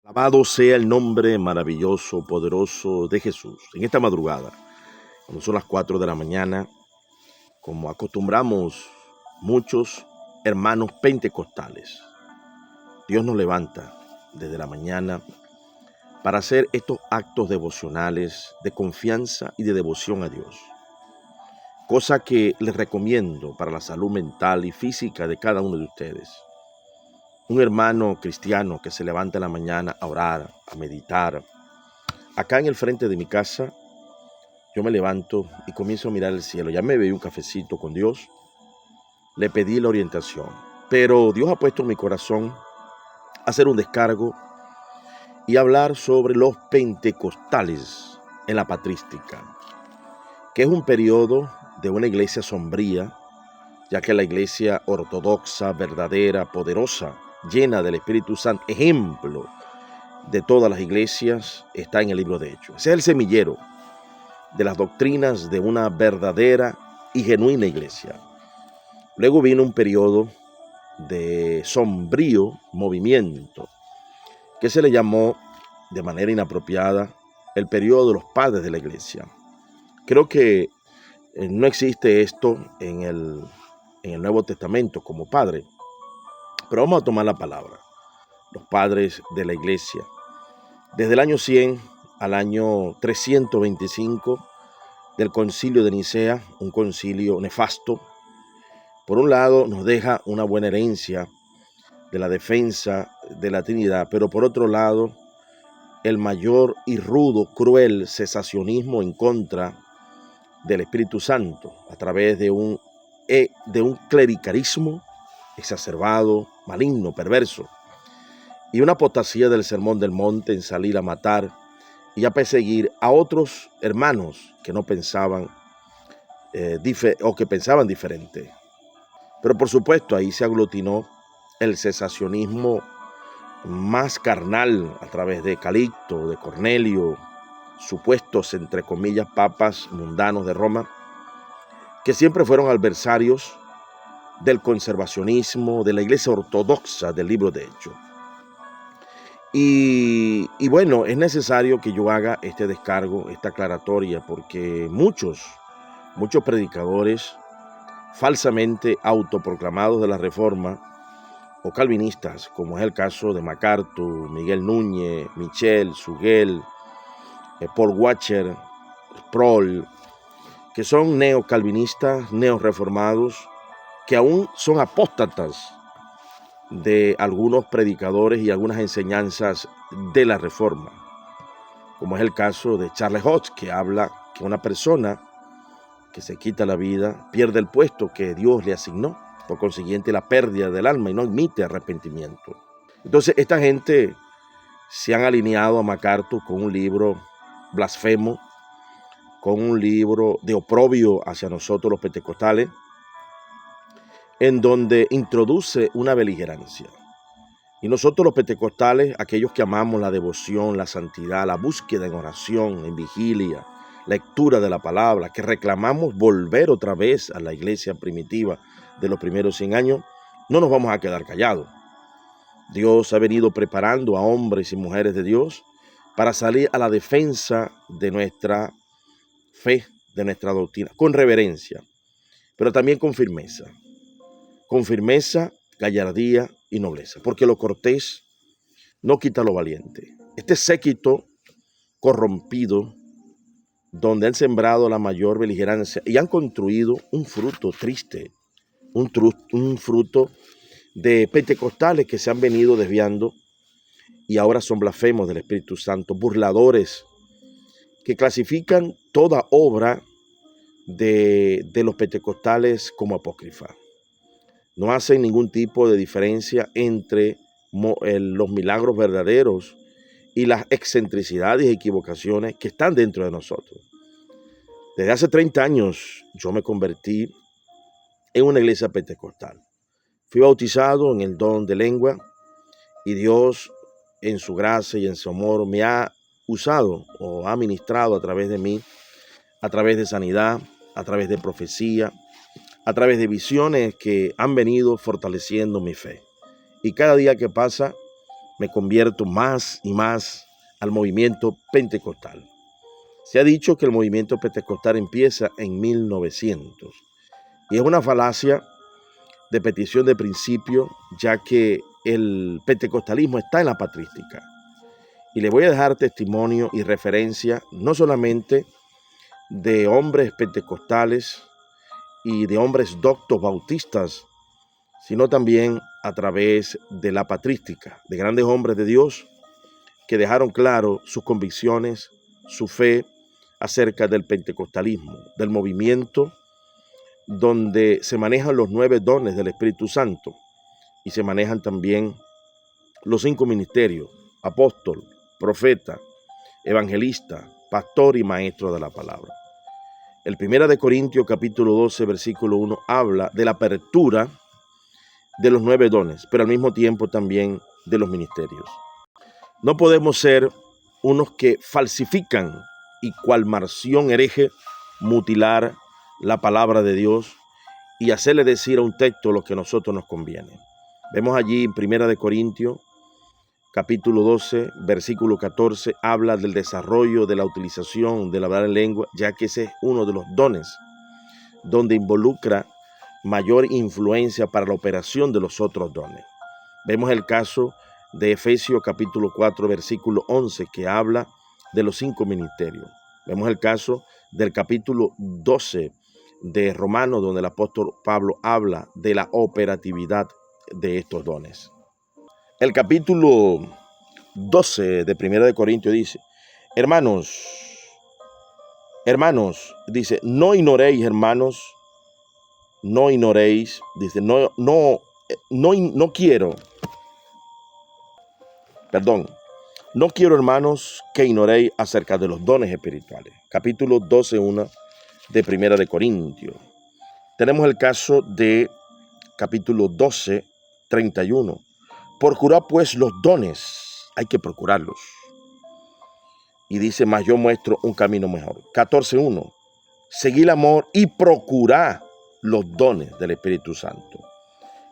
Alabado sea el nombre maravilloso, poderoso de Jesús. En esta madrugada, cuando son las 4 de la mañana, como acostumbramos muchos hermanos pentecostales, Dios nos levanta desde la mañana para hacer estos actos devocionales de confianza y de devoción a Dios. Cosa que les recomiendo para la salud mental y física de cada uno de ustedes. Un hermano cristiano que se levanta en la mañana a orar, a meditar. Acá en el frente de mi casa, yo me levanto y comienzo a mirar el cielo. Ya me bebí un cafecito con Dios, le pedí la orientación. Pero Dios ha puesto en mi corazón hacer un descargo y hablar sobre los pentecostales en la patrística, que es un periodo de una iglesia sombría, ya que la iglesia ortodoxa, verdadera, poderosa, llena del Espíritu Santo, ejemplo de todas las iglesias, está en el libro de Hechos. Ese es el semillero de las doctrinas de una verdadera y genuina iglesia. Luego vino un periodo de sombrío movimiento, que se le llamó de manera inapropiada el periodo de los padres de la iglesia. Creo que no existe esto en el Nuevo Testamento como padre, pero vamos a tomar la palabra. Los padres de la iglesia. Desde el año 100 al año 325 del concilio de Nicea, un concilio nefasto, por un lado nos deja una buena herencia de la defensa de la Trinidad, pero por otro lado, el mayor y rudo, cruel cesacionismo en contra del Espíritu Santo, a través de un clericalismo exacerbado, maligno, perverso, y una apostasía del Sermón del Monte en salir a matar y a perseguir a otros hermanos que no pensaban o que pensaban diferente. Pero por supuesto ahí se aglutinó el cesacionismo más carnal a través de Calixto, de Cornelio, supuestos entre comillas papas mundanos de Roma, que siempre fueron adversarios del conservacionismo, de la iglesia ortodoxa del libro de Hechos. Y bueno, es necesario que yo haga este descargo, esta aclaratoria, porque muchos predicadores falsamente autoproclamados de la Reforma o calvinistas, como es el caso de MacArthur, Miguel Núñez, Michel, Suguel, Paul Washer, Sproul, que son neocalvinistas, neoreformados, que aún son apóstatas de algunos predicadores y algunas enseñanzas de la Reforma, como es el caso de Charles Hodge, que habla que una persona que se quita la vida pierde el puesto que Dios le asignó, por consiguiente la pérdida del alma, y no admite arrepentimiento. Entonces esta gente se han alineado a MacArthur con un libro blasfemo, con un libro de oprobio hacia nosotros los pentecostales, en donde introduce una beligerancia. Y nosotros los pentecostales, aquellos que amamos la devoción, la santidad, la búsqueda en oración, en vigilia, lectura de la palabra, que reclamamos volver otra vez a la iglesia primitiva de los primeros 100 años, no nos vamos a quedar callados. Dios ha venido preparando a hombres y mujeres de Dios para salir a la defensa de nuestra fe, de nuestra doctrina, con reverencia, pero también con firmeza, gallardía y nobleza, porque lo cortés no quita lo valiente. Este séquito corrompido, donde han sembrado la mayor beligerancia y han construido un fruto triste, un fruto de pentecostales que se han venido desviando y ahora son blasfemos del Espíritu Santo, burladores, que clasifican toda obra de los pentecostales como apócrifa. No hacen ningún tipo de diferencia entre los milagros verdaderos y las excentricidades y equivocaciones que están dentro de nosotros. Desde hace 30 años yo me convertí en una iglesia pentecostal. Fui bautizado en el don de lengua y Dios en su gracia y en su amor me ha usado o ha ministrado a través de mí, a través de sanidad, a través de profecía, a través de visiones que han venido fortaleciendo mi fe. Y cada día que pasa, me convierto más y más al movimiento pentecostal. Se ha dicho que el movimiento pentecostal empieza en 1900 y es una falacia de petición de principio, ya que el pentecostalismo está en la patrística. Y le voy a dejar testimonio y referencia no solamente de hombres pentecostales y de hombres doctos bautistas, sino también a través de la patrística, de grandes hombres de Dios que dejaron claro sus convicciones, su fe acerca del pentecostalismo, del movimiento donde se manejan los 9 dones del Espíritu Santo y se manejan también los 5 ministerios: apóstol, profeta, evangelista, pastor y maestro de la palabra. El 1 Corintios capítulo 12, versículo 1 habla de la apertura de los 9 dones, pero al mismo tiempo también de los ministerios. No podemos ser unos que falsifican y cual Marción hereje mutilar la palabra de Dios y hacerle decir a un texto lo que a nosotros nos conviene. Vemos allí en 1 Corintios capítulo 12, versículo 14, habla del desarrollo de la utilización del hablar en lengua, ya que ese es uno de los dones donde involucra mayor influencia para la operación de los otros dones. Vemos el caso de Efesios capítulo 4, versículo 11, que habla de los 5 ministerios. Vemos el caso del capítulo 12 de Romanos, donde el apóstol Pablo habla de la operatividad de estos dones. El capítulo 12 de 1 Corintios dice: hermanos, dice, no ignoréis, dice, no quiero, hermanos, que ignoréis acerca de los dones espirituales. Capítulo 12:1 de 1 Corintios. Tenemos el caso de capítulo 12:31. Procurad pues los dones, hay que procurarlos. Y dice, mas yo muestro un camino mejor. 14:1. Seguid el amor y procurad los dones del Espíritu Santo.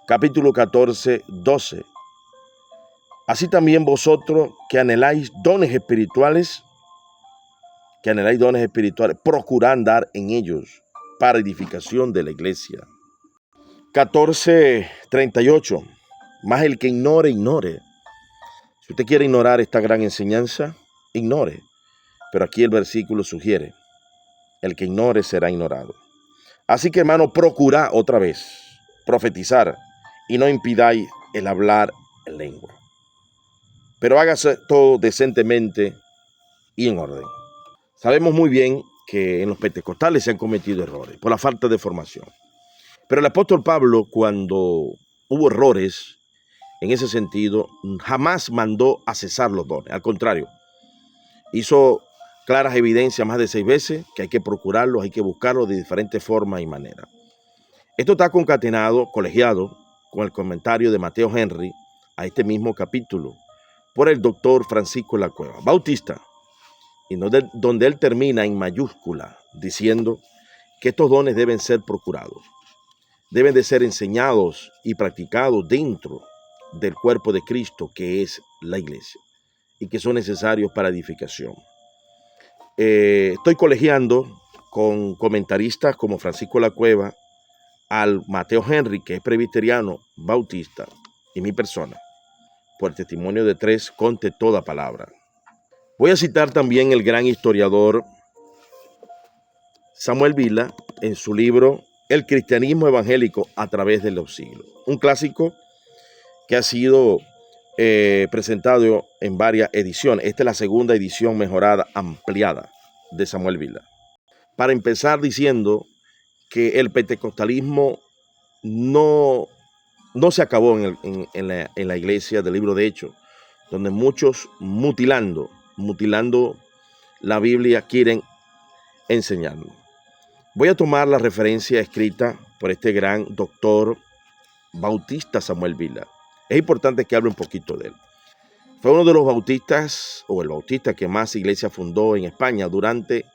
Capítulo 14:12. Así también vosotros que anheláis dones espirituales, procurad andar en ellos para edificación de la iglesia. 14:38. Más el que ignore. Si usted quiere ignorar esta gran enseñanza, ignore. Pero aquí el versículo sugiere, el que ignore será ignorado. Así que, hermano, procurad otra vez profetizar y no impidáis el hablar en lengua. Pero hágase todo decentemente y en orden. Sabemos muy bien que en los pentecostales se han cometido errores por la falta de formación. Pero el apóstol Pablo, cuando hubo errores en ese sentido, jamás mandó a cesar los dones. Al contrario, hizo claras evidencias más de 6 veces que hay que procurarlos, hay que buscarlos de diferentes formas y maneras. Esto está colegiado con el comentario de Mateo Henry a este mismo capítulo por el doctor Francisco La Cueva, bautista, y donde él termina en mayúscula diciendo que estos dones deben ser procurados, deben de ser enseñados y practicados dentro del cuerpo de Cristo, que es la iglesia, y que son necesarios para edificación. Estoy colegiando con comentaristas como Francisco La Cueva, al Mateo Henry, que es presbiteriano, bautista, y mi persona, por el testimonio de 3, conte toda palabra. Voy a citar también el gran historiador Samuel Vila en su libro El cristianismo evangélico a través de los siglos, un clásico que ha sido presentado en varias ediciones. Esta es la segunda edición mejorada, ampliada de Samuel Vila. Para empezar diciendo que el pentecostalismo no se acabó en la iglesia del libro de Hechos, donde muchos mutilando la Biblia quieren enseñarnos. Voy a tomar la referencia escrita por este gran doctor bautista Samuel Vila. Es importante que hable un poquito de él. Fue uno de los bautistas, o el bautista que más iglesia fundó en España durante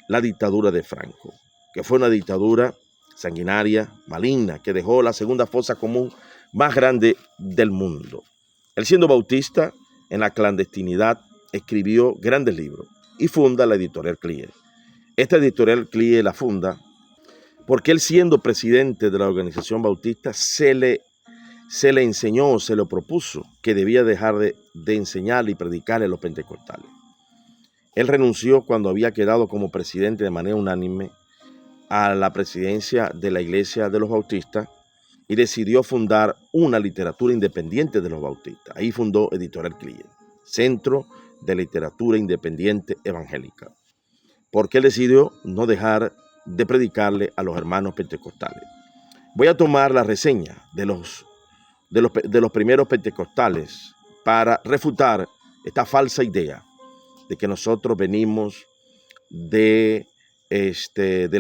la dictadura de Franco, que fue una dictadura sanguinaria, maligna, que dejó la segunda fosa común más grande del mundo. Él, siendo bautista, en la clandestinidad, escribió grandes libros y funda la editorial CLIE. Esta editorial CLIE la funda porque él, siendo presidente de la organización bautista, se le enseñó, se le propuso que debía dejar de enseñar y predicar a los pentecostales. Él renunció cuando había quedado como presidente de manera unánime a la presidencia de la Iglesia de los Bautistas y decidió fundar una literatura independiente de los bautistas. Ahí fundó Editorial CLIE, Centro de Literatura Independiente Evangélica, porque él decidió no dejar de predicarle a los hermanos pentecostales. Voy a tomar la reseña de los primeros pentecostales para refutar esta falsa idea de que nosotros venimos del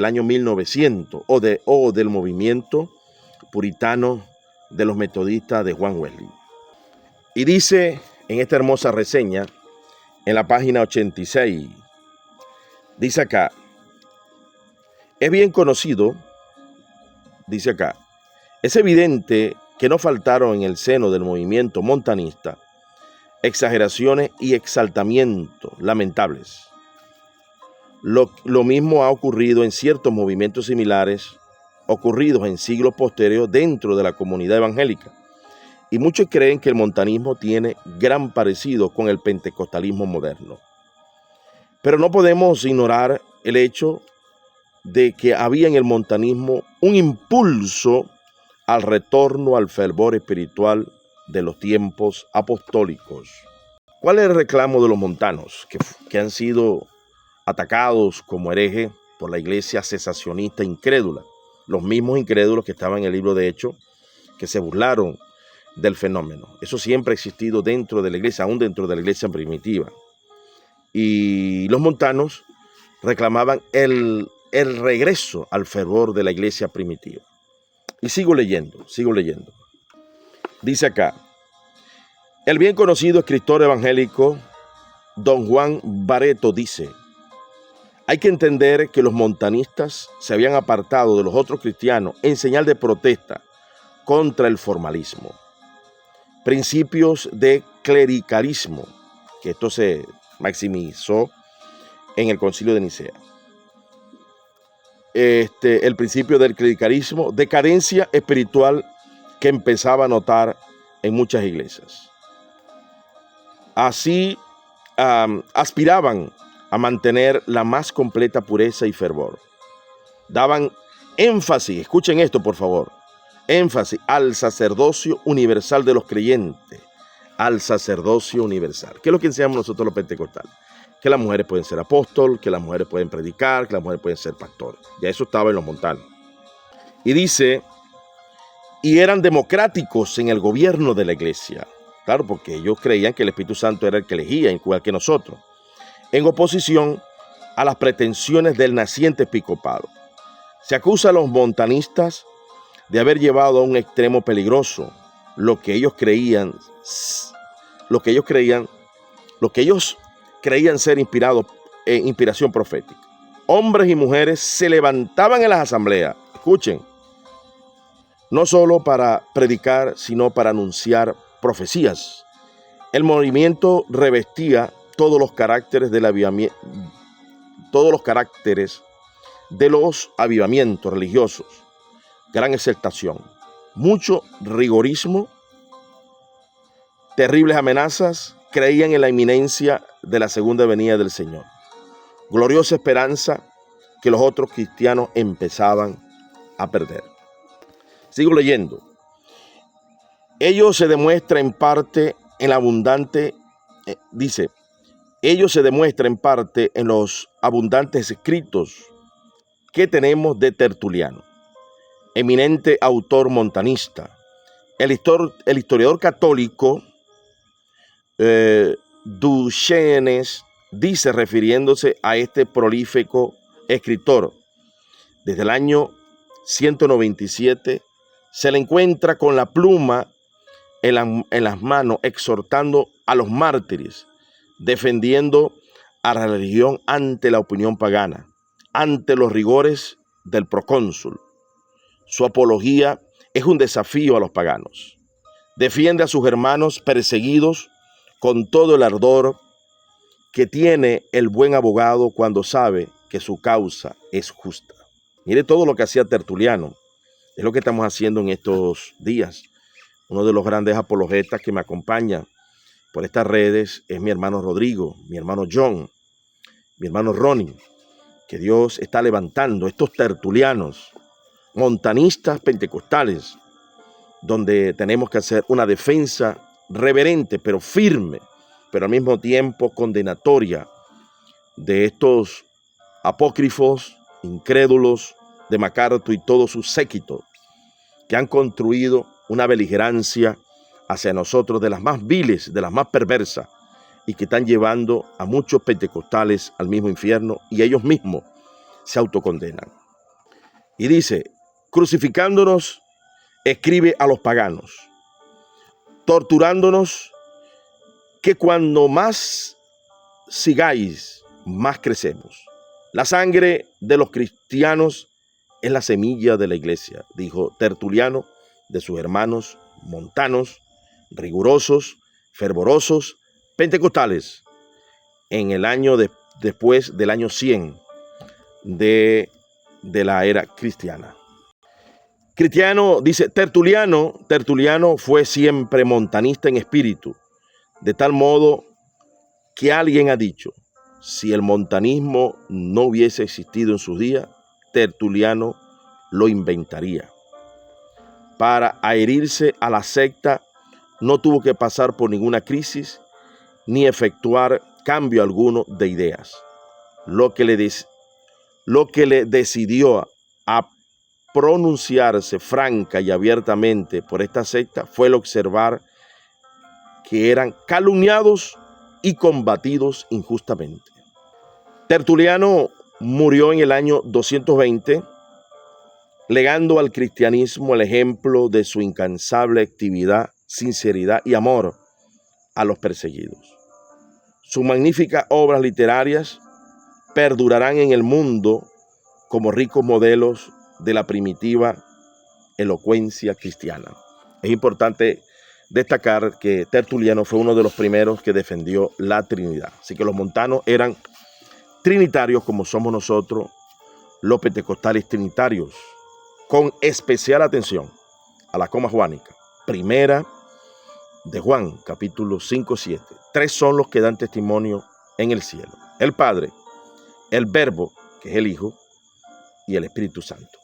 año 1900 o del movimiento puritano de los metodistas de Juan Wesley. Y dice en esta hermosa reseña, en la página 86, dice acá: es bien conocido, dice acá, es evidente que no faltaron en el seno del movimiento montanista exageraciones y exaltamientos lamentables. Lo mismo ha ocurrido en ciertos movimientos similares ocurridos en siglos posteriores dentro de la comunidad evangélica, y muchos creen que el montanismo tiene gran parecido con el pentecostalismo moderno. Pero no podemos ignorar el hecho de que había en el montanismo un impulso al retorno al fervor espiritual de los tiempos apostólicos. ¿Cuál es el reclamo de los montanos que han sido atacados como herejes por la iglesia cesacionista incrédula? Los mismos incrédulos que estaban en el libro de Hechos, que se burlaron del fenómeno. Eso siempre ha existido dentro de la iglesia, aún dentro de la iglesia primitiva. Y los montanos reclamaban el regreso al fervor de la iglesia primitiva. Y sigo leyendo. Dice acá: el bien conocido escritor evangélico Don Juan Barreto dice: hay que entender que los montanistas se habían apartado de los otros cristianos en señal de protesta contra el formalismo, principios de clericalismo, que esto se maximizó en el Concilio de Nicea. El principio del clericalismo, decadencia espiritual que empezaba a notar en muchas iglesias. Así aspiraban a mantener la más completa pureza y fervor. Daban énfasis, escuchen esto por favor, énfasis al sacerdocio universal de los creyentes, al sacerdocio universal. ¿Qué es lo que enseñamos nosotros los pentecostales? Que las mujeres pueden ser apóstoles, que las mujeres pueden predicar, que las mujeres pueden ser pastores. Ya eso estaba en los montanos. Y dice, y eran democráticos en el gobierno de la iglesia. Claro, porque ellos creían que el Espíritu Santo era el que elegía, igual que nosotros, en oposición a las pretensiones del naciente episcopado. Se acusa a los montanistas de haber llevado a un extremo peligroso lo que ellos creían ser inspiración profética. Hombres y mujeres se levantaban en las asambleas, escuchen, no solo para predicar, sino para anunciar profecías. El movimiento revestía todos los caracteres de los avivamientos religiosos: gran exaltación, mucho rigorismo, terribles amenazas. Creían en la inminencia de la segunda venida del Señor, gloriosa esperanza que los otros cristianos empezaban a perder. Sigo leyendo. Ello se demuestra en parte en la abundante, ello se demuestra en parte en los abundantes escritos que tenemos de Tertuliano, eminente autor montanista. El historiador católico Duchesne dice, refiriéndose a este prolífico escritor: desde el año 197 se le encuentra con la pluma en las manos, exhortando a los mártires, defendiendo a la religión ante la opinión pagana, ante los rigores del procónsul. Su apología es un desafío a los paganos. Defiende a sus hermanos perseguidos con todo el ardor que tiene el buen abogado cuando sabe que su causa es justa. Mire todo lo que hacía Tertuliano. Es lo que estamos haciendo en estos días. Uno de los grandes apologetas que me acompaña por estas redes es mi hermano Rodrigo, mi hermano John, mi hermano Ronnie, que Dios está levantando estos tertulianos, montanistas pentecostales, donde tenemos que hacer una defensa reverente, pero firme, pero al mismo tiempo condenatoria de estos apócrifos, incrédulos de MacArthur y todo su séquito, que han construido una beligerancia hacia nosotros de las más viles, de las más perversas, y que están llevando a muchos pentecostales al mismo infierno, y ellos mismos se autocondenan. Y dice, crucificándonos, escribe a los paganos, torturándonos, que cuando más sigáis, más crecemos. La sangre de los cristianos es la semilla de la iglesia, dijo Tertuliano de sus hermanos montanos, rigurosos, fervorosos, pentecostales, en el año después del año 100 de la era cristiana. Cristiano, dice Tertuliano fue siempre montanista en espíritu, de tal modo que alguien ha dicho, si el montanismo no hubiese existido en sus días, Tertuliano lo inventaría. Para adherirse a la secta no tuvo que pasar por ninguna crisis ni efectuar cambio alguno de ideas. Lo que le decidió a pronunciarse franca y abiertamente por esta secta fue el observar que eran calumniados y combatidos injustamente. Tertuliano murió en el año 220, legando al cristianismo el ejemplo de su incansable actividad, sinceridad y amor a los perseguidos. Sus magníficas obras literarias perdurarán en el mundo como ricos modelos de la primitiva elocuencia cristiana. Es importante destacar que Tertuliano fue uno de los primeros que defendió la Trinidad. Así que los montanos eran trinitarios como somos nosotros, los pentecostales trinitarios, con especial atención a la coma juánica. Primera de Juan, capítulo 5-7. 3 son los que dan testimonio en el cielo: el Padre, el Verbo, que es el Hijo, y el Espíritu Santo.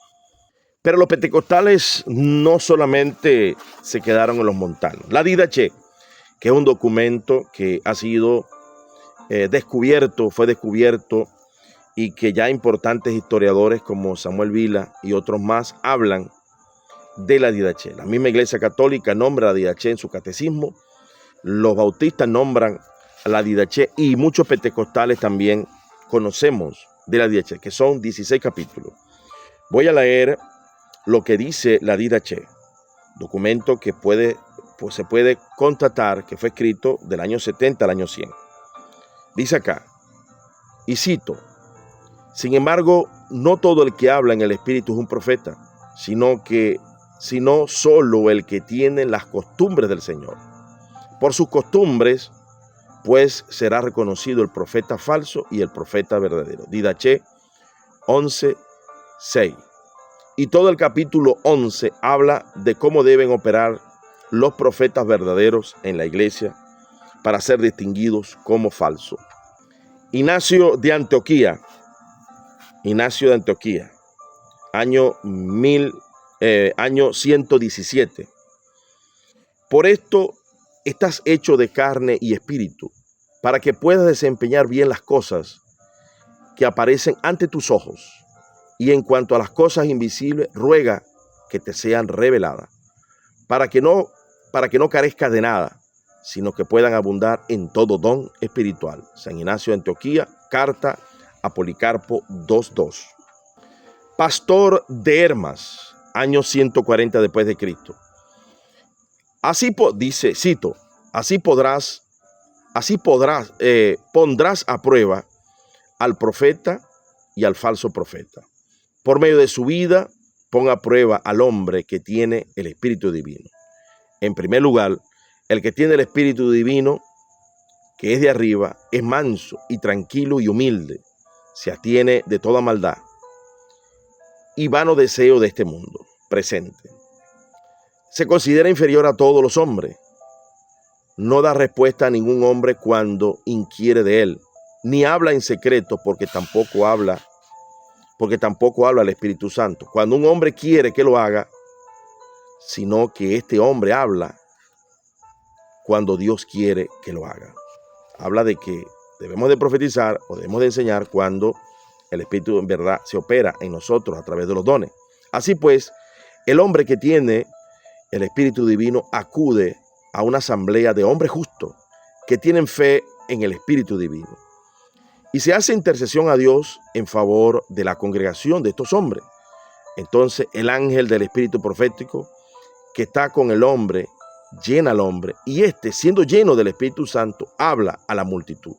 Pero los pentecostales no solamente se quedaron en los montanos. La Didache, que es un documento que ha sido fue descubierto y que ya importantes historiadores como Samuel Vila y otros más hablan de la Didache. La misma Iglesia Católica nombra a la Didache en su catecismo, los bautistas nombran a la Didache y muchos pentecostales también conocemos de la Didache, que son 16 capítulos. Voy a leer lo que dice la Didache, documento que se puede constatar que fue escrito del año 70 al año 100. Dice acá, y cito, sin embargo, no todo el que habla en el Espíritu es un profeta, sino solo el que tiene las costumbres del Señor. Por sus costumbres, pues será reconocido el profeta falso y el profeta verdadero. Didache 11:6. Y todo el capítulo 11 habla de cómo deben operar los profetas verdaderos en la iglesia para ser distinguidos como falsos. Ignacio de Antioquía, año 117. Por esto estás hecho de carne y espíritu, para que puedas desempeñar bien las cosas que aparecen ante tus ojos. Y en cuanto a las cosas invisibles, ruega que te sean reveladas, para que no carezcas de nada, sino que puedan abundar en todo don espiritual. San Ignacio de Antioquía, carta a Policarpo 2:2. Pastor de Hermas, año 140 después de Cristo. Así dice, cito, pondrás a prueba al profeta y al falso profeta. Por medio de su vida, pon a prueba al hombre que tiene el Espíritu Divino. En primer lugar, el que tiene el Espíritu Divino que es de arriba, es manso y tranquilo y humilde, se abstiene de toda maldad y vano deseo de este mundo presente. Se considera inferior a todos los hombres. No da respuesta a ningún hombre cuando inquiere de él, ni habla en secreto porque tampoco habla el Espíritu Santo. Cuando un hombre quiere que lo haga, sino que este hombre habla cuando Dios quiere que lo haga. Habla de que debemos de profetizar o debemos de enseñar cuando el Espíritu en verdad se opera en nosotros a través de los dones. Así pues, el hombre que tiene el Espíritu Divino acude a una asamblea de hombres justos que tienen fe en el Espíritu Divino y se hace intercesión a Dios en favor de la congregación de estos hombres. Entonces el ángel del Espíritu profético que está con el hombre llena al hombre y éste, siendo lleno del Espíritu Santo, habla a la multitud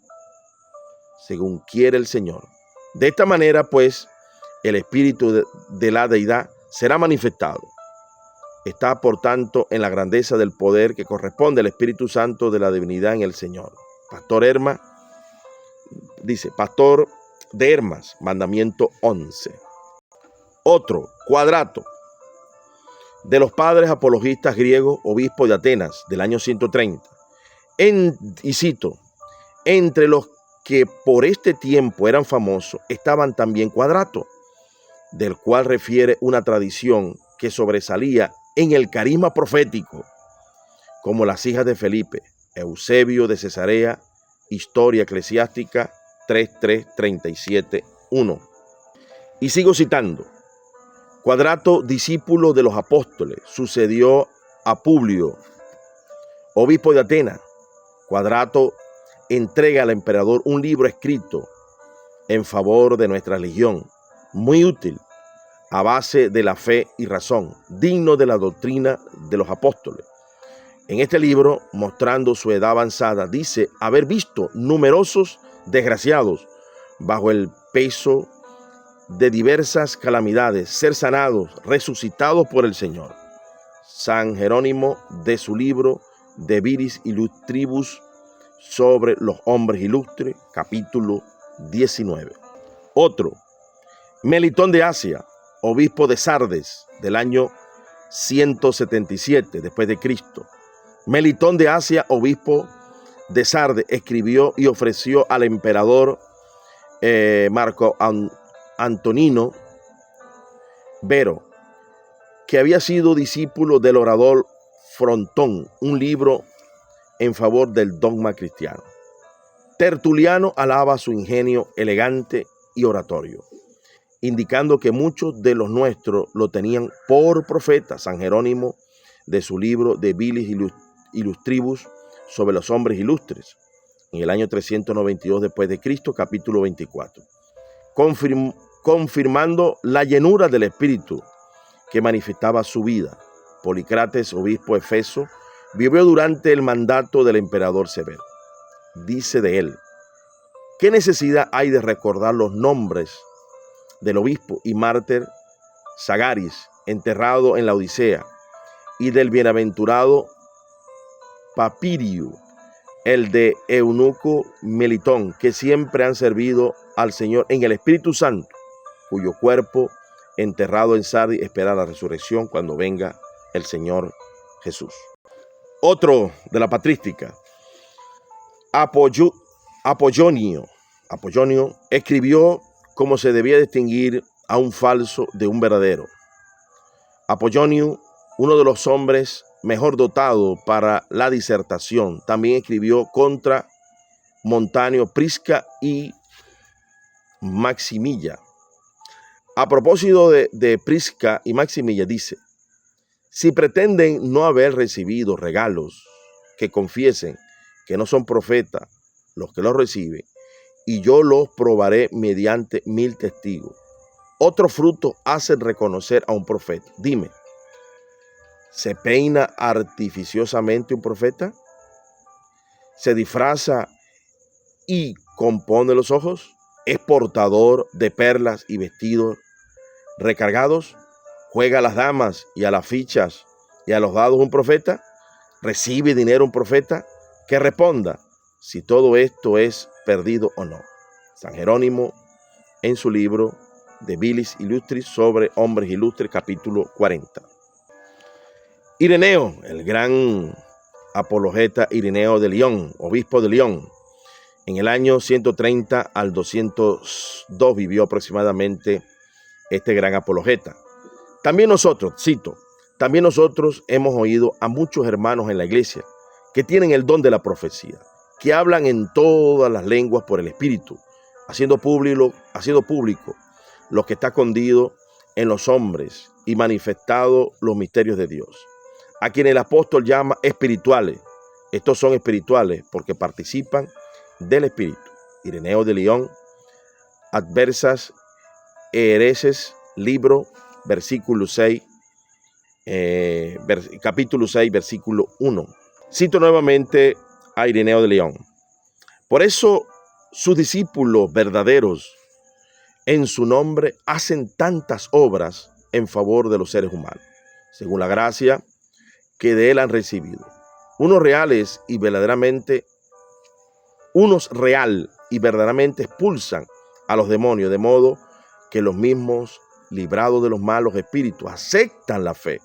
según quiere el Señor. De esta manera, pues, el Espíritu de la deidad será manifestado. Está, por tanto, en la grandeza del poder que corresponde al Espíritu Santo de la divinidad en el Señor. Pastor Hermas, dice, Pastor de Hermas, mandamiento 11. Otro, Cuadrato, de los padres apologistas griegos, obispo de Atenas, del año 130. Y cito, entre los que por este tiempo eran famosos, estaban también Cuadrato, del cual refiere una tradición que sobresalía en el carisma profético, como las hijas de Felipe, Eusebio de Cesarea, Historia Eclesiástica 3:37:1. Y sigo citando. Cuadrato, discípulo de los apóstoles, sucedió a Publio, obispo de Atenas. Cuadrato entrega al emperador un libro escrito en favor de nuestra religión, muy útil, a base de la fe y razón, digno de la doctrina de los apóstoles. En este libro, mostrando su edad avanzada, dice haber visto numerosos desgraciados bajo el peso de diversas calamidades, ser sanados, resucitados por el Señor. San Jerónimo, de su libro De Viris Illustribus, sobre los hombres ilustres, capítulo 19. Otro, Melitón de Asia, obispo de Sardes, del año 177 después de Cristo. Melitón de Asia, obispo de Sardes, escribió y ofreció al emperador Marco Antonino Vero, que había sido discípulo del orador Frontón, un libro en favor del dogma cristiano. Tertuliano alaba su ingenio elegante y oratorio, indicando que muchos de los nuestros lo tenían por profeta. San Jerónimo, de su libro De Viris Illustribus, sobre los hombres ilustres, en el año 392 después de Cristo, capítulo 24, confirmando la llenura del Espíritu que manifestaba su vida. Policrates, obispo de Efeso, vivió durante el mandato del emperador Severo. Dice de él, ¿qué necesidad hay de recordar los nombres del obispo y mártir Sagaris, enterrado en la Odisea, y del bienaventurado Papirio, el de Eunuco Melitón, que siempre han servido al Señor en el Espíritu Santo, cuyo cuerpo enterrado en Sardis espera la resurrección cuando venga el Señor Jesús? Otro de la patrística, Apollonio escribió cómo se debía distinguir a un falso de un verdadero. Apollonio, uno de los hombres mejor dotados para la disertación, también escribió contra Montanio, Prisca y Maximilla. A propósito de Prisca y Maximilla, dice, si pretenden no haber recibido regalos, que confiesen que no son profetas los que los reciben, y yo los probaré mediante 1000 testigos. Otro fruto hacen reconocer a un profeta. Dime, ¿se peina artificiosamente un profeta? ¿Se disfraza y compone los ojos? ¿Es portador de perlas y vestidos recargados? ¿Juega a las damas y a las fichas y a los dados un profeta? ¿Recibe dinero un profeta? Que responda, si todo esto es perdido o no. San Jerónimo en su libro De Vilis Illustris sobre hombres ilustres, capítulo 40. Ireneo, el gran apologeta Ireneo de Lyon, obispo de Lyon, en el año 130 al 202 vivió aproximadamente este gran apologeta. También nosotros, cito, también nosotros hemos oído a muchos hermanos en la iglesia que tienen el don de la profecía, que hablan en todas las lenguas por el Espíritu, haciendo público lo que está escondido en los hombres y manifestado los misterios de Dios, a quienes el apóstol llama espirituales. Estos son espirituales porque participan del Espíritu. Ireneo de Lyon, Adversas Hereses, libro, versículo 6, capítulo 6, versículo 1. Cito nuevamente a Ireneo de Lyon. Por eso sus discípulos verdaderos en su nombre hacen tantas obras en favor de los seres humanos, según la gracia que de él han recibido. Unos real y verdaderamente expulsan a los demonios, de modo que los mismos, librados de los malos espíritus, aceptan la fe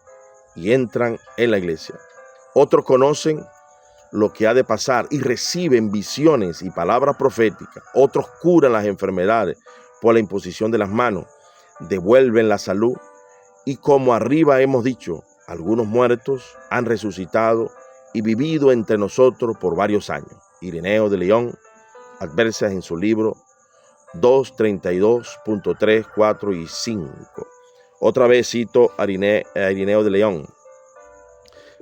y entran en la iglesia. Otros conocen lo que ha de pasar y reciben visiones y palabras proféticas. Otros curan las enfermedades por la imposición de las manos, devuelven la salud y, como arriba hemos dicho, algunos muertos han resucitado y vivido entre nosotros por varios años. Ireneo de Lyon, Adversas en su libro 232.3, 4 y 5. Otra vez cito a Ireneo de Lyon.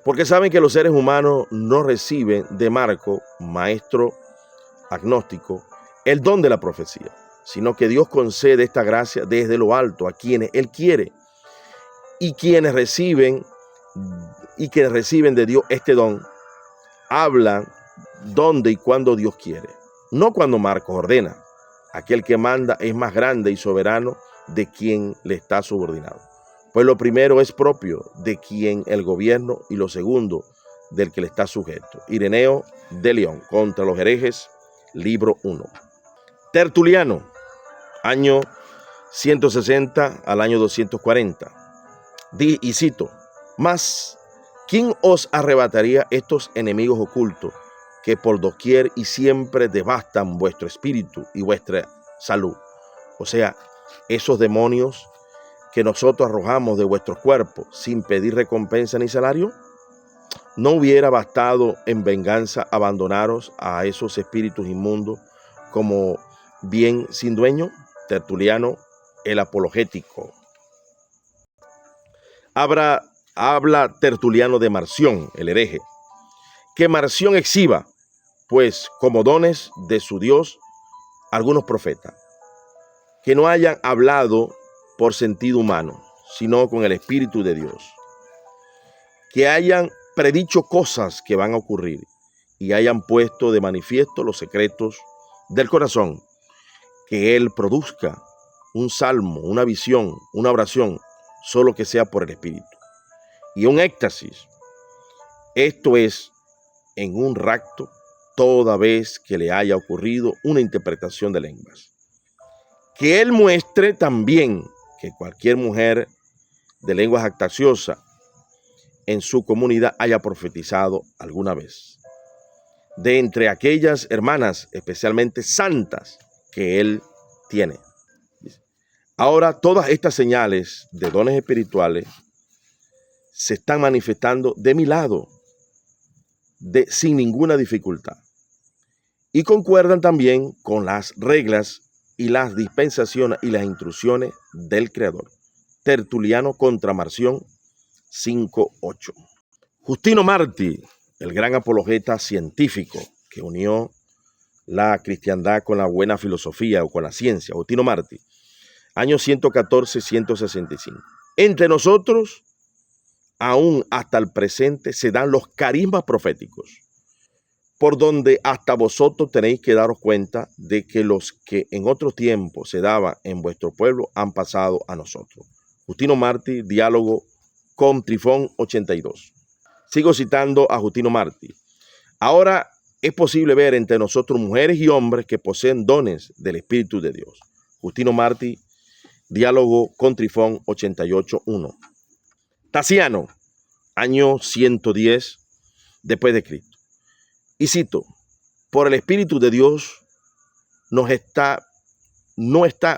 Porque saben que los seres humanos no reciben de Marco, maestro agnóstico, el don de la profecía, sino que Dios concede esta gracia desde lo alto a quienes Él quiere, y quienes reciben de Dios este don, hablan donde y cuando Dios quiere, no cuando Marcos ordena. Aquel que manda es más grande y soberano de quien le está subordinado. Pues lo primero es propio de quien el gobierno y lo segundo del que le está sujeto. Ireneo de Lyon, contra los herejes, libro 1. Tertuliano, año 160 al año 240. Y cito, mas, ¿quién os arrebataría estos enemigos ocultos que por doquier y siempre devastan vuestro espíritu y vuestra salud? O sea, esos demonios que nosotros arrojamos de vuestros cuerpos sin pedir recompensa ni salario. ¿No hubiera bastado en venganza abandonaros a esos espíritus inmundos como bien sin dueño? Tertuliano, el apologético. Habla Tertuliano de Marción, el hereje, que Marción exhiba, pues, como dones de su Dios, algunos profetas, que no hayan hablado por sentido humano, sino con el Espíritu de Dios, que hayan predicho cosas que van a ocurrir y hayan puesto de manifiesto los secretos del corazón, que Él produzca un salmo, una visión, una oración, solo que sea por el Espíritu, y un éxtasis, esto es, en un rapto, toda vez que le haya ocurrido una interpretación de lenguas. Que Él muestre también que cualquier mujer de lengua jactanciosa en su comunidad haya profetizado alguna vez, de entre aquellas hermanas especialmente santas que Él tiene. Ahora todas estas señales de dones espirituales se están manifestando de mi lado, sin ninguna dificultad, y concuerdan también con las reglas y las dispensaciones y las instrucciones del Creador. Tertuliano contra Marción 5:8. Justino Martí, el gran apologeta científico que unió la cristiandad con la buena filosofía o con la ciencia. Justino Martí, año 114-165. Entre nosotros, aún hasta el presente, se dan los carismas proféticos, por donde hasta vosotros tenéis que daros cuenta de que los que en otro tiempo se daban en vuestro pueblo han pasado a nosotros. Justino Martí, diálogo con Trifón 82. Sigo citando a Justino Martí. Ahora es posible ver entre nosotros mujeres y hombres que poseen dones del Espíritu de Dios. Justino Martí, Diálogo con Trifón 88.1. Tasiano, año 110 después de Cristo. Y cito, por el Espíritu de Dios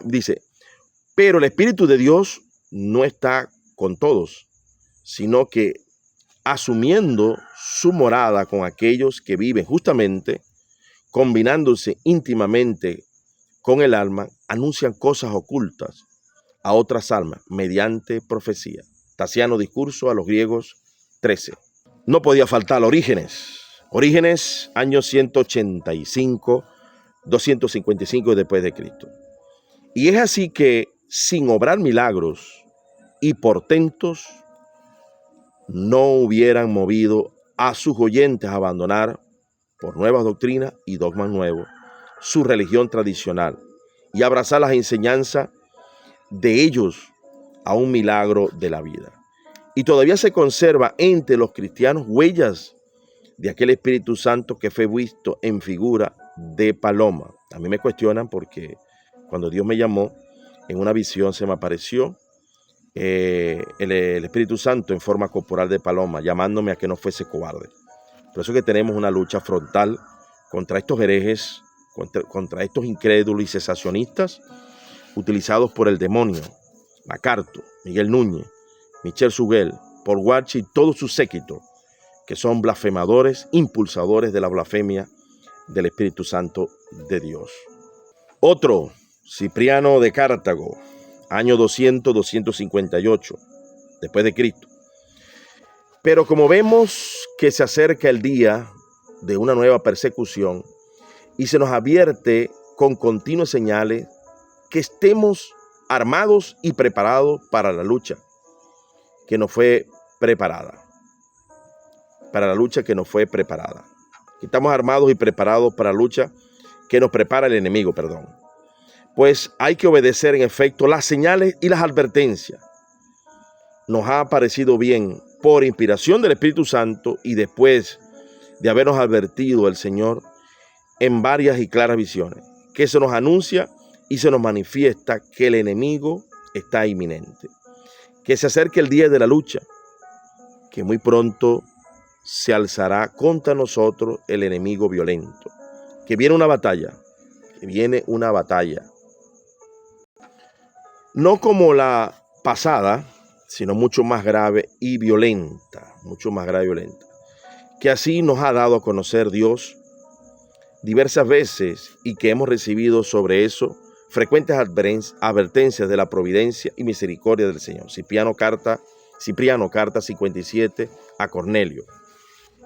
dice, pero el Espíritu de Dios no está con todos, sino que asumiendo su morada con aquellos que viven justamente, combinándose íntimamente con el alma, anuncian cosas ocultas a otras almas mediante profecía. Tasiano, Discurso a los griegos 13. No podía faltar Orígenes. Orígenes, año 185, 255 después de Cristo. Y es así que, sin obrar milagros y portentos, no hubieran movido a sus oyentes a abandonar, por nuevas doctrinas y dogmas nuevos, su religión tradicional y abrazar las enseñanzas de ellos a un milagro de la vida. Y todavía se conserva entre los cristianos huellas de aquel Espíritu Santo que fue visto en figura de paloma. A mí me cuestionan porque cuando Dios me llamó, en una visión se me apareció el Espíritu Santo en forma corporal de paloma, llamándome a que no fuese cobarde. Por eso que tenemos una lucha frontal contra estos herejes, contra estos incrédulos y cesacionistas utilizados por el demonio, Macarto, Miguel Núñez, Michel Suguel, Paul Guarchi y todo su séquito, que son blasfemadores, impulsadores de la blasfemia del Espíritu Santo de Dios. Otro, Cipriano de Cartago, año 200-258, después de Cristo. Pero como vemos que se acerca el día de una nueva persecución y se nos advierte con continuas señales que estemos armados y preparados para la lucha que nos fue preparada. Para la lucha que nos fue preparada. Estamos armados y preparados para la lucha que nos prepara el enemigo, Pues hay que obedecer en efecto las señales y las advertencias. Nos ha parecido bien por inspiración del Espíritu Santo y después de habernos advertido el Señor en varias y claras visiones, que se nos anuncia y se nos manifiesta que el enemigo está inminente, que se acerca el día de la lucha, que muy pronto se alzará contra nosotros el enemigo violento, que viene una batalla, no como la pasada, sino mucho más grave y violenta, que así nos ha dado a conocer Dios diversas veces y que hemos recibido sobre eso frecuentes advertencias de la providencia y misericordia del Señor. Cipriano carta 57 a Cornelio.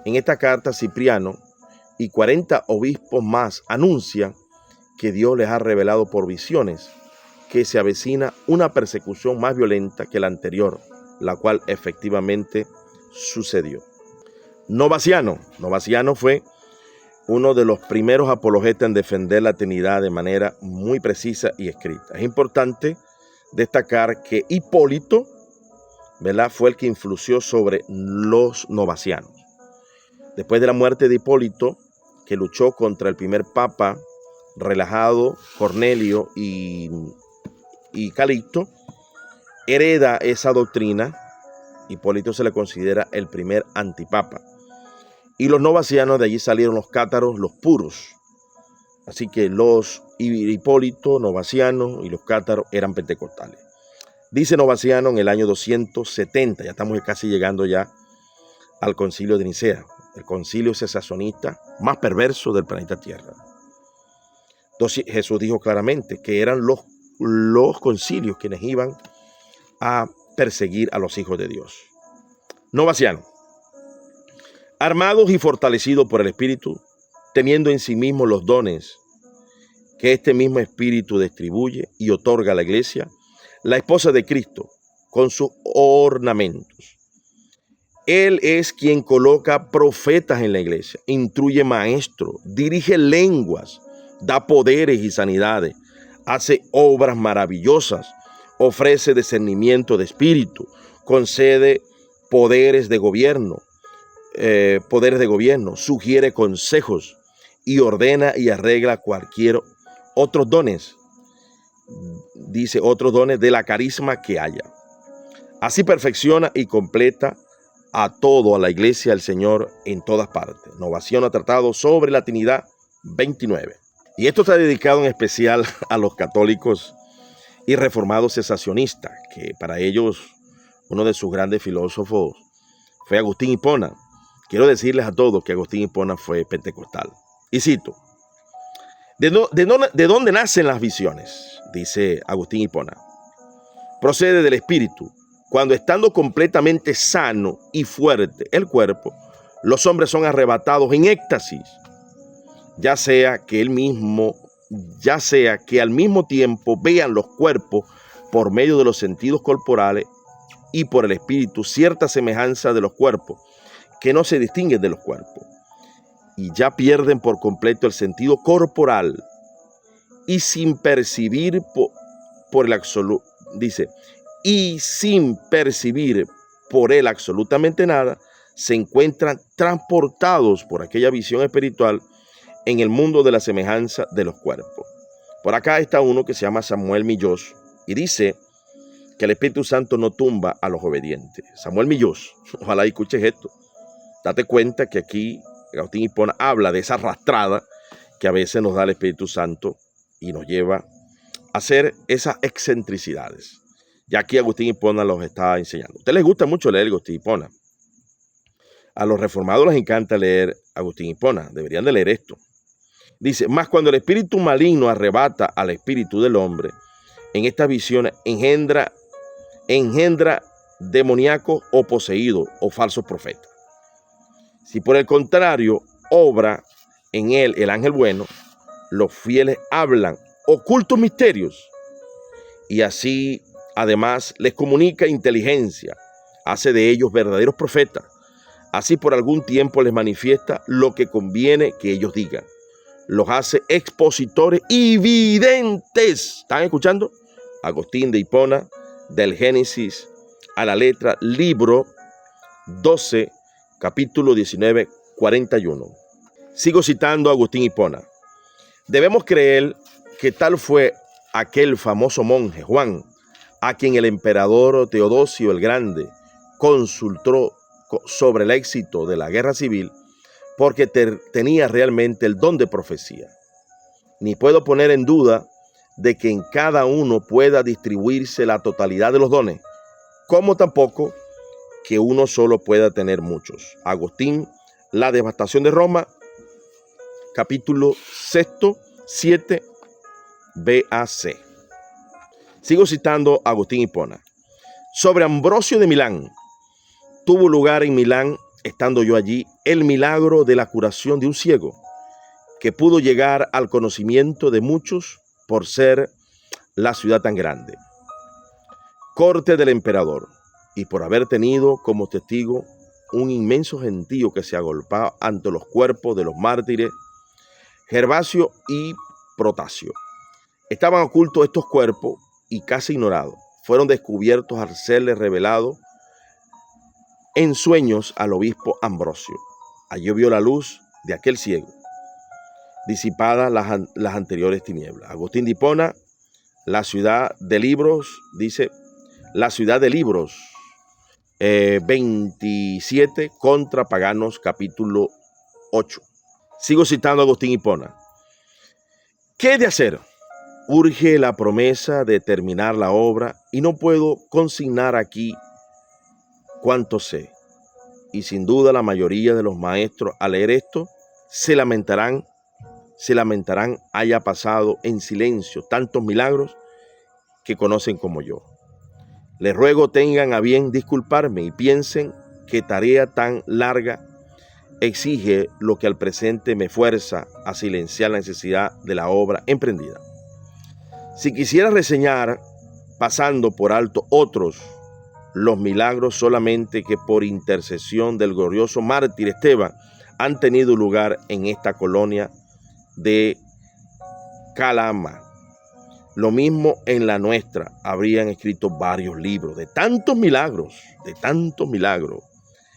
En esta carta, Cipriano y 40 obispos más anuncian que Dios les ha revelado por visiones que se avecina una persecución más violenta que la anterior, la cual efectivamente sucedió. Novaciano fue uno de los primeros apologetas en defender la Trinidad de manera muy precisa y escrita. Es importante destacar que Hipólito, fue el que influyó sobre los novacianos. Después de la muerte de Hipólito, que luchó contra el primer papa relajado, Cornelio y Calixto, hereda esa doctrina. Hipólito se le considera el primer antipapa. Y los novacianos, de allí salieron los cátaros, los puros. Así que los Hipólito, novacianos y los cátaros eran pentecostales. Dice Novaciano en el año 270, ya estamos casi llegando ya al concilio de Nicea, el concilio cesacionista más perverso del planeta Tierra. Entonces, Jesús dijo claramente que eran los concilios quienes iban a perseguir a los hijos de Dios. Novaciano, armados y fortalecidos por el Espíritu, teniendo en sí mismos los dones que este mismo Espíritu distribuye y otorga a la iglesia, la esposa de Cristo, con sus ornamentos. Él es quien coloca profetas en la iglesia, instruye maestros, dirige lenguas, da poderes y sanidades, hace obras maravillosas, ofrece discernimiento de espíritu, concede poderes de gobierno, sugiere consejos, y ordena y arregla cualquier otros dones, dice otros dones de la carisma que haya. Así perfecciona y completa a todo a la iglesia del Señor en todas partes. Novación ha tratado sobre la Trinidad 29. Y esto está dedicado en especial a los católicos y reformados cesacionistas, que para ellos uno de sus grandes filósofos fue Agustín Hipona. Quiero decirles a todos que Agustín Hipona fue pentecostal. Y cito, ¿de dónde nacen las visiones? Dice Agustín Hipona. Procede del espíritu. Cuando estando completamente sano y fuerte el cuerpo, los hombres son arrebatados en éxtasis, ya sea que al mismo tiempo vean los cuerpos por medio de los sentidos corporales y por el espíritu cierta semejanza de los cuerpos, que no se distinguen de los cuerpos, y ya pierden por completo el sentido corporal, y sin percibir por el absoluto, dice, y sin percibir por él absolutamente nada, se encuentran transportados por aquella visión espiritual en el mundo de la semejanza de los cuerpos. Por acá está uno que se llama Samuel Millós y dice que el Espíritu Santo no tumba a los obedientes. Samuel Millós, ojalá escuches esto. Date cuenta que aquí Agustín Hipona habla de esa arrastrada que a veces nos da el Espíritu Santo y nos lleva a hacer esas excentricidades. Ya aquí Agustín Hipona los está enseñando. A ustedes les gusta mucho leer Agustín Hipona. A los reformados les encanta leer Agustín Hipona. Deberían de leer esto. Dice, más cuando el espíritu maligno arrebata al espíritu del hombre, en estas visiones engendra demoníacos o poseídos o falsos profetas. Si por el contrario obra en él el ángel bueno, los fieles hablan ocultos misterios y así además les comunica inteligencia, hace de ellos verdaderos profetas. Así por algún tiempo les manifiesta lo que conviene que ellos digan. Los hace expositores y videntes. ¿Están escuchando? Agustín de Hipona, del Génesis a la letra, libro 12, capítulo 19, 41. Sigo citando a Agustín Hipona. Debemos creer que tal fue aquel famoso monje, Juan, a quien el emperador Teodosio el Grande consultó sobre el éxito de la guerra civil, porque tenía realmente el don de profecía. Ni puedo poner en duda de que en cada uno pueda distribuirse la totalidad de los dones, como tampoco que uno solo pueda tener muchos. Agustín, La devastación de Roma, capítulo 6, 7, BAC. Sigo citando a Agustín Hipona. Sobre Ambrosio de Milán, tuvo lugar en Milán, estando yo allí, el milagro de la curación de un ciego, que pudo llegar al conocimiento de muchos por ser la ciudad tan grande. Corte del emperador, y por haber tenido como testigo un inmenso gentío que se agolpaba ante los cuerpos de los mártires Gervasio y Protasio. Estaban ocultos estos cuerpos y casi ignorados. Fueron descubiertos al serles revelado en sueños al obispo Ambrosio. Allí vio la luz de aquel ciego, disipadas las anteriores tinieblas. Agustín de Hipona, La ciudad de libros, dice, La ciudad de libros, 27 contra Paganos, capítulo 8. Sigo citando a Agustín Hipona. ¿Qué he de hacer? Urge la promesa de terminar la obra y no puedo consignar aquí cuánto sé. Y sin duda la mayoría de los maestros al leer esto se lamentarán haya pasado en silencio tantos milagros que conocen como yo. Les ruego tengan a bien disculparme y piensen que tarea tan larga exige lo que al presente me fuerza a silenciar la necesidad de la obra emprendida. Si quisiera reseñar, pasando por alto otros, los milagros solamente que por intercesión del glorioso mártir Esteban han tenido lugar en esta colonia de Calama. Lo mismo en la nuestra, habrían escrito varios libros de tantos milagros,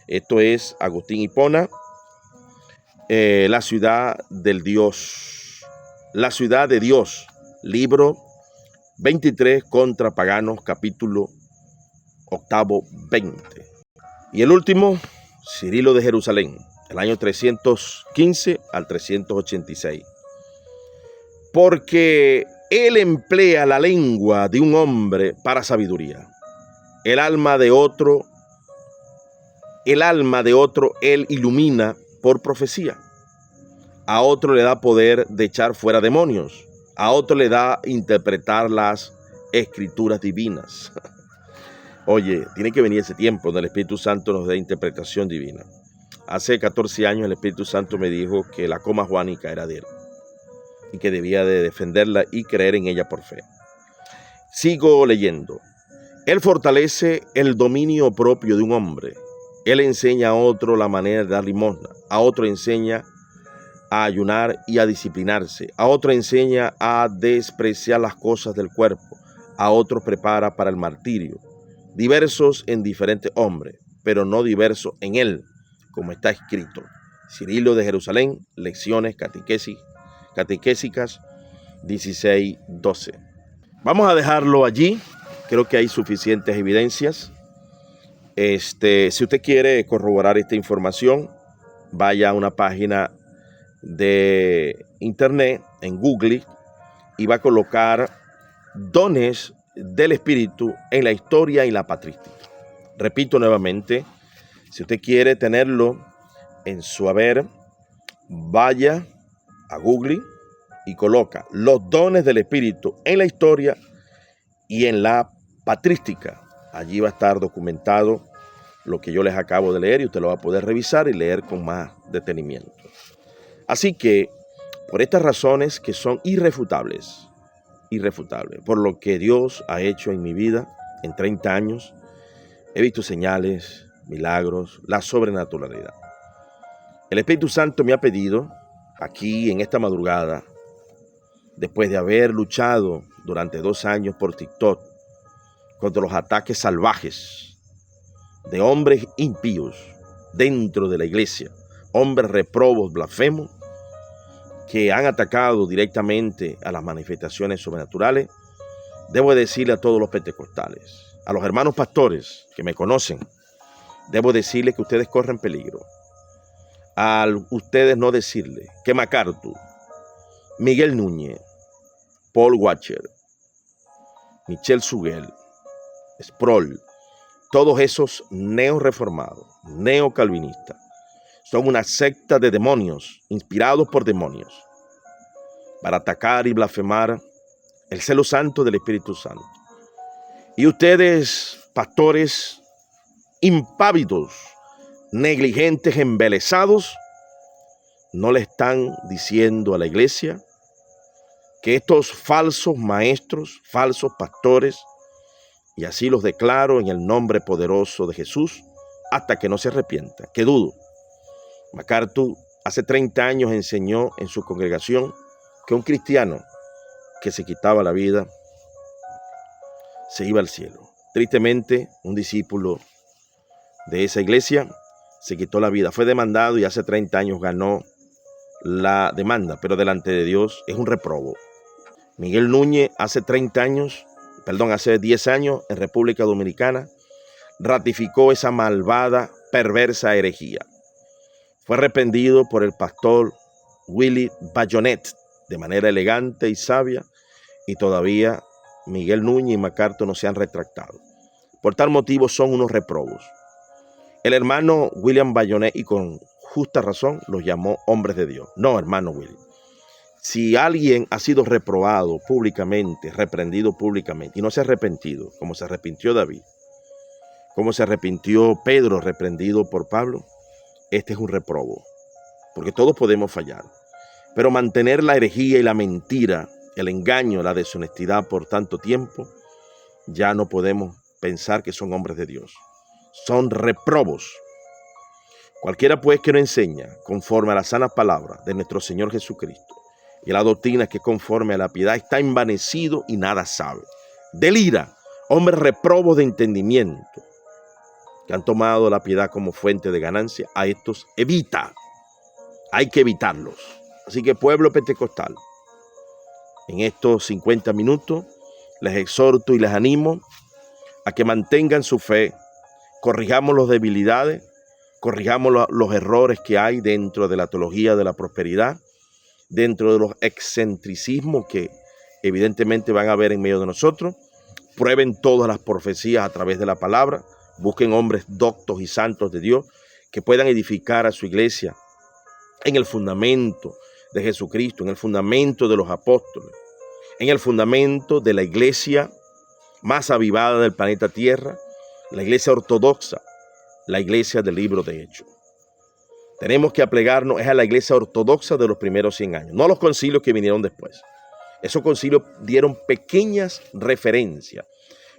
Esto es Agustín Hipona, La ciudad del Dios, la ciudad de Dios, libro 23 contra paganos, capítulo 8-20. Y el último, Cirilo de Jerusalén, el año 315 al 386. Porque él emplea la lengua de un hombre para sabiduría. El alma de otro él ilumina por profecía. A otro le da poder de echar fuera demonios. A otro le da interpretar las escrituras divinas. Oye, tiene que venir ese tiempo donde el Espíritu Santo nos dé interpretación divina. Hace 14 años el Espíritu Santo me dijo que la coma juánica era de él y que debía de defenderla y creer en ella por fe. Sigo leyendo. Él fortalece el dominio propio de un hombre. Él enseña a otro la manera de dar limosna. A otro enseña a ayunar y a disciplinarse. A otro enseña a despreciar las cosas del cuerpo. A otro prepara para el martirio. Diversos en diferentes hombres, pero no diversos en él, como está escrito. Cirilo de Jerusalén, lecciones catequésicas 16-12. Vamos a dejarlo allí. Creo que hay suficientes evidencias. Si usted quiere corroborar esta información, vaya a una página de internet en Google y va a colocar dones del Espíritu en la historia y la patrística. Repito nuevamente, si usted quiere tenerlo en su haber, vaya a Google y coloca los dones del Espíritu en la historia y en la patrística. Allí va a estar documentado lo que yo les acabo de leer y usted lo va a poder revisar y leer con más detenimiento. Así que, por estas razones que son irrefutables, por lo que Dios ha hecho en mi vida en 30 años, he visto señales, milagros, la sobrenaturalidad. El Espíritu Santo me ha pedido, aquí en esta madrugada, después de haber luchado durante 2 años por TikTok contra los ataques salvajes de hombres impíos dentro de la iglesia, hombres reprobos, blasfemos, que han atacado directamente a las manifestaciones sobrenaturales, debo decirle a todos los pentecostales, a los hermanos pastores que me conocen, debo decirles que ustedes corren peligro. A ustedes no decirle que MacArthur, Miguel Núñez, Paul Washer, Michel Suguel, Sproul, todos esos neorreformados, neocalvinistas, son una secta de demonios, inspirados por demonios, para atacar y blasfemar el celo santo del Espíritu Santo. Y ustedes, pastores impávidos, negligentes, embelesados, no le están diciendo a la iglesia que estos falsos maestros, falsos pastores, y así los declaro en el nombre poderoso de Jesús, hasta que no se arrepientan, que dudo. MacArthur hace 30 años enseñó en su congregación que un cristiano que se quitaba la vida se iba al cielo. Tristemente, un discípulo de esa iglesia se quitó la vida. Fue demandado y hace 30 años ganó la demanda, pero delante de Dios es un reprobo. Miguel Núñez hace 10 años en República Dominicana ratificó esa malvada, perversa herejía. Fue reprendido por el pastor Willie Bajonet de manera elegante y sabia, y todavía Miguel Núñez y MacArthur no se han retractado. Por tal motivo son unos reprobos. El hermano William Bajonet, y con justa razón, los llamó hombres de Dios. No, hermano William. Si alguien ha sido reprobado públicamente, reprendido públicamente, y no se ha arrepentido, como se arrepintió David, como se arrepintió Pedro, reprendido por Pablo, este es un reprobo, porque todos podemos fallar. Pero mantener la herejía y la mentira, el engaño, la deshonestidad por tanto tiempo, ya no podemos pensar que son hombres de Dios. Son reprobos. Cualquiera pues que no enseña conforme a la sana palabra de nuestro Señor Jesucristo y la doctrina que conforme a la piedad está envanecido y nada sabe. Delira, hombres reprobos de entendimiento, que han tomado la piedad como fuente de ganancia, a estos evita. hay que evitarlos. Así que pueblo pentecostal, en estos 50 minutos les exhorto y les animo a que mantengan su fe, corrijamos las debilidades, corrijamos los errores que hay dentro de la teología de la prosperidad, dentro de los excentricismos que evidentemente van a haber en medio de nosotros. Prueben todas las profecías a través de la palabra, busquen hombres doctos y santos de Dios que puedan edificar a su iglesia en el fundamento de Jesucristo, en el fundamento de los apóstoles, en el fundamento de la iglesia más avivada del planeta Tierra, la iglesia ortodoxa, la iglesia del libro de Hechos. Tenemos que aplegarnos a la iglesia ortodoxa de los primeros 100 años, no a los concilios que vinieron después. Esos concilios dieron pequeñas referencias,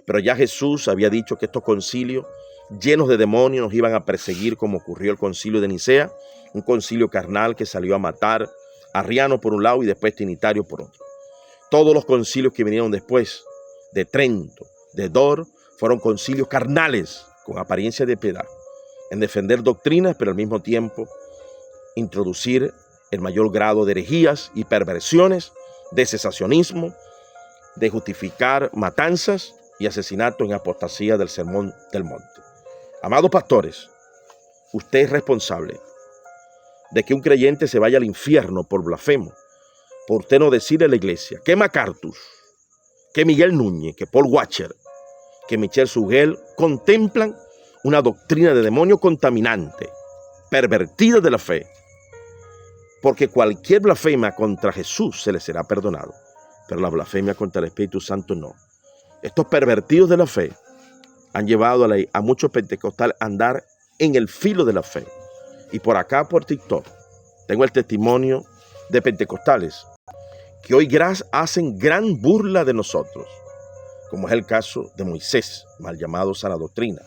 pero ya Jesús había dicho que estos concilios llenos de demonios nos iban a perseguir, como ocurrió el concilio de Nicea, un concilio carnal que salió a matar a Arriano por un lado y después Trinitario por otro. Todos los concilios que vinieron después, de Trento, de Dor, fueron concilios carnales con apariencia de piedad, en defender doctrinas, pero al mismo tiempo introducir el mayor grado de herejías y perversiones, de cesacionismo, de justificar matanzas y asesinatos en apostasía del Sermón del Monte. Amados pastores, usted es responsable de que un creyente se vaya al infierno por blasfemo, por usted no decirle a la iglesia que MacArthur, que Miguel Núñez, que Paul Washer, que Michel Sugel contemplan una doctrina de demonio contaminante, pervertida de la fe, porque cualquier blasfemia contra Jesús se le será perdonado, pero la blasfemia contra el Espíritu Santo no. Estos pervertidos de la fe han llevado a muchos pentecostales a andar en el filo de la fe. Y por acá, por TikTok, tengo el testimonio de pentecostales que hoy hacen gran burla de nosotros, como es el caso de Moisés, mal llamado sana doctrina,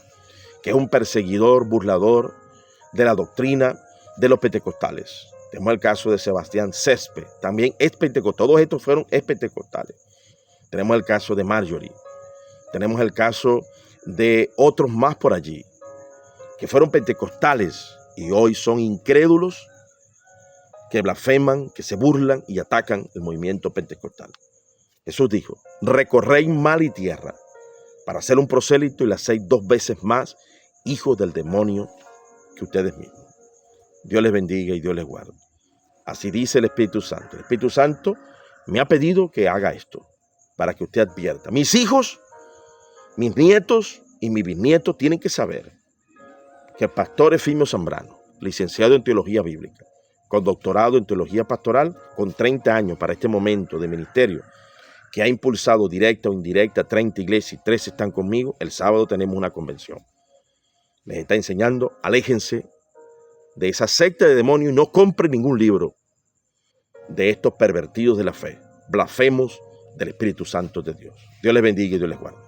que es un perseguidor, burlador de la doctrina de los pentecostales. Tenemos el caso de Sebastián Césped, también es pentecostal. Todos estos fueron pentecostales. Tenemos el caso de Marjorie. Tenemos el caso de otros más por allí, que fueron pentecostales y hoy son incrédulos, que blasfeman, que se burlan y atacan el movimiento pentecostal. Jesús dijo, recorréis mar y tierra para hacer un prosélito y le hacéis 2 veces más hijos del demonio que ustedes mismos. Dios les bendiga y Dios les guarde. Así dice el Espíritu Santo. El Espíritu Santo me ha pedido que haga esto para que usted advierta. Mis hijos, mis nietos y mis bisnietos tienen que saber que el pastor Efimio Zambrano, licenciado en teología bíblica, con doctorado en teología pastoral, con 30 años para este momento de ministerio, que ha impulsado directa o indirecta 30 iglesias y 3 están conmigo. El sábado tenemos una convención. Les está enseñando, aléjense de esa secta de demonios y no compren ningún libro de estos pervertidos de la fe, blasfemos del Espíritu Santo de Dios. Dios les bendiga y Dios les guarde.